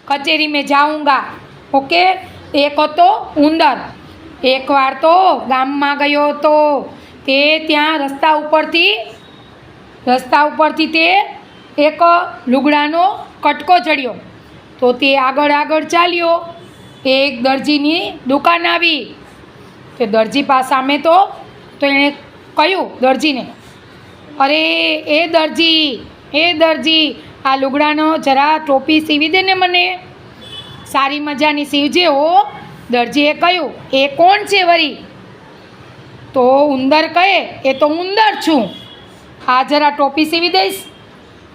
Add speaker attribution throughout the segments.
Speaker 1: कचेरी में जाऊंगा। ओके। एक तो उंदर एक वार तो गाम में गयो तो ते त्या रस्ता उपरथी ते एक लुगड़ानो कटको चढ़्यो तो ते आगळ आगळ चाल्यो। एक दर्जीनी दुकान आवी तो दर्जी पासा में तो एणे कह्युं दर्जीने, अरे ए दर्जी आ लुगड़ानो जरा टोपी सीवी दे ने मने, सारी मजानी सीवजे हो। दर्जीए कह्युं, ए कोण छे वरी? तो उंदर कहे, ए तो उंदर छूं, आ जरा टोपी सीवी दईश।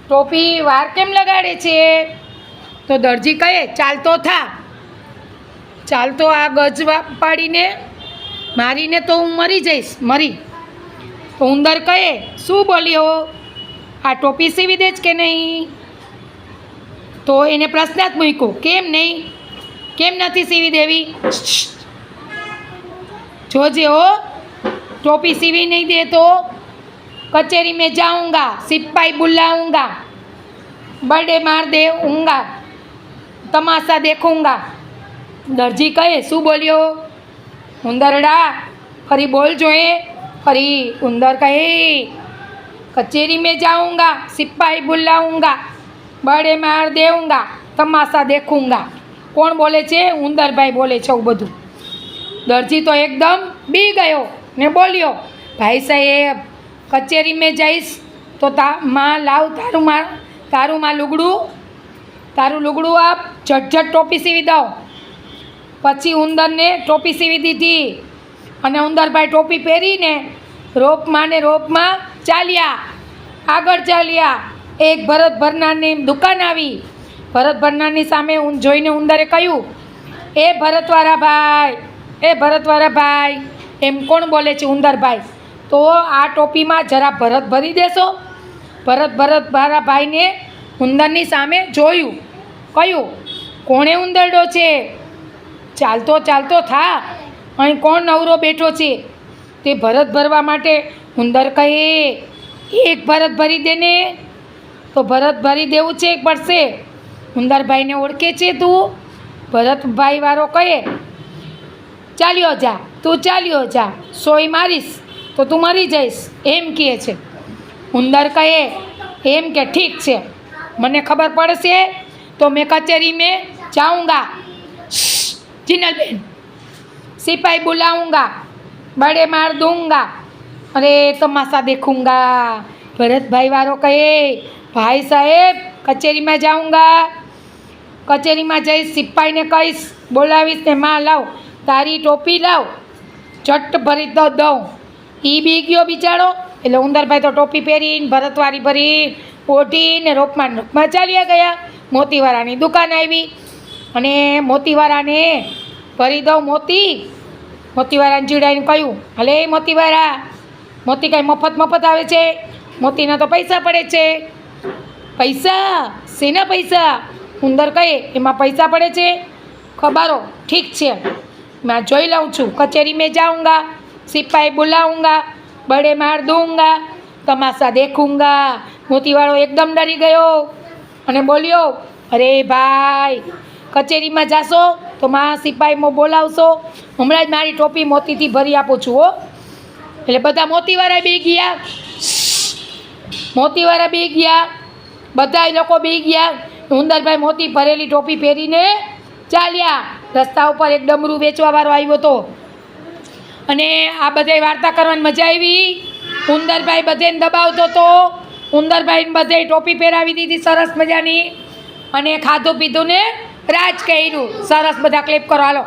Speaker 1: टोपी वार केम लगाड़े छे? तो दर्जी कहे, चालतो था, चालतो आ गज पाड़ीने मारीने तो हूँ मरी जईश, मरी। तो उंदर कहे, शू बोल्यो? आ टोपी सीवी देज के नहीं? तो एने प्रश्नार्थ मूक्यो, केम नहीं, केम नथी सीवी देवी? जोजे हो, टोपी सीवी नहीं दे तो कचेरी में जाऊंगा, सिपाही बुलाऊंगा, बड़े मार देऊंगा, तमाशा देखूंगा। दर्जी कहे, शू बोल्यो? उंदरड़ा फरी बोल जोए। फरी उंदर कहे, कचेरी में जाऊंगा, सिपाही बुलाऊंगा, बड़े मार देऊंगा, तमाशा देखूंगा। कोण बोले छे? उंदर भाई बोले छे बधुं। दर्जी तो एकदम बी गयो ने बोल्यो, भाई साहेब कचेरी में जाइश तो माँ लाव तारू माँ लुगड़ू आप झट टोपी सीवी दो। पछी उंदर ने टोपी सीवी दीधी अने उंदर भाई टोपी पहेरीने रोप में चाल्या, आगळ चाल्या। एक भरत भरनाરની दुकान आवी। भरत भरनाરની सामे जोईने उंदरे कह्युं, ए भरतवारा भाई, एम कोण बोले छे? उंदर भाई। तो आ टोपी में जरा भरत भरी देशो। भरतवारा भाई ने उंदरनी सामे जोयुं, कह्युं, कोणे उंदरडो छे? चालतो था, अहीं कोण नवरो बैठो छे? ते भरत भरवा माटे उंदर कहे, एक भरत भरी देने। तो भरत भरी देवुं छे पड़शे। उंदर भाई ने ओळखे छे तू? भरत भाई वारो कहे, चाल्यो जा, तू चाल्यो जा, सोई मारीश तो तू मरी जाइश, एम कहे छे। उंदर कहे, एम के ठीक छे, मने खबर पड़शे तो मैं कचेरी में जाऊंगा, जिनल बेन, सिपाही बुलाऊंगा, बड़े मार दूंगा, अरे तमाशा देखूंगा। भरत भाई वारो कहे, भाई साहेब कचेरी में जाऊंगा, कचेरी में जईश, सिपाही ने कहीश, बोलावीश ने माँ लाव, तारी टोपी लाव, झट भरी तो दऊं। ई बी गयो बिचारो। एटले उंदर भाई तो टोपी पहेरीने भरतवारी भरी ओढ़ीने रोपमा चाल्या गया। मोतीवारानी दुकान आवी अने मोतीवाराने भरी दऊं मोतीवाराने जीवडावीने कह्युं, हले मोतीवारा, मोती कांई मफत आवे छे? मोतीना तो पैसा पड़े छे। पैसा? सेना पैसा? उंदर कहे, एमां पैसा पड़े छे? खबरो, ठीक छे, मैं जोई लऊं छूं। कचेरी में जाऊंगा, सिपाही बुलाऊंगा, बड़े मार दूंगा, तमाशा देखूंगा। मोतीवाड़ो एकदम डरी गयो अने बोल्यो, अरे भाई कचेरी में जाशो तो मां सिपाही में बोलावशो, हमणां ज मारी टोपी मोतीथी भरी आपું છું हो। એટલે બધા મોતીવાળા બી ગયા, બધા લોકો બી ગયા। ઉંદરભાઈ મોતી ભરેલી ટોપી પહેરીને ચાલ્યા। રસ્તા ઉપર એક ડમરું વેચવાવાળો આવ્યો હતો અને આ બધાય વાર્તા કરવાની મજા આવી। ઉંદરભાઈ બધાને દબાવતો હતો। ઉંદરભાઈને બધાય ટોપી પહેરાવી દીધી સરસ મજાની અને ખાધું પીધું ને રાજ કર્યું। સરસ, બધા ક્લિપ કરો, હાલો।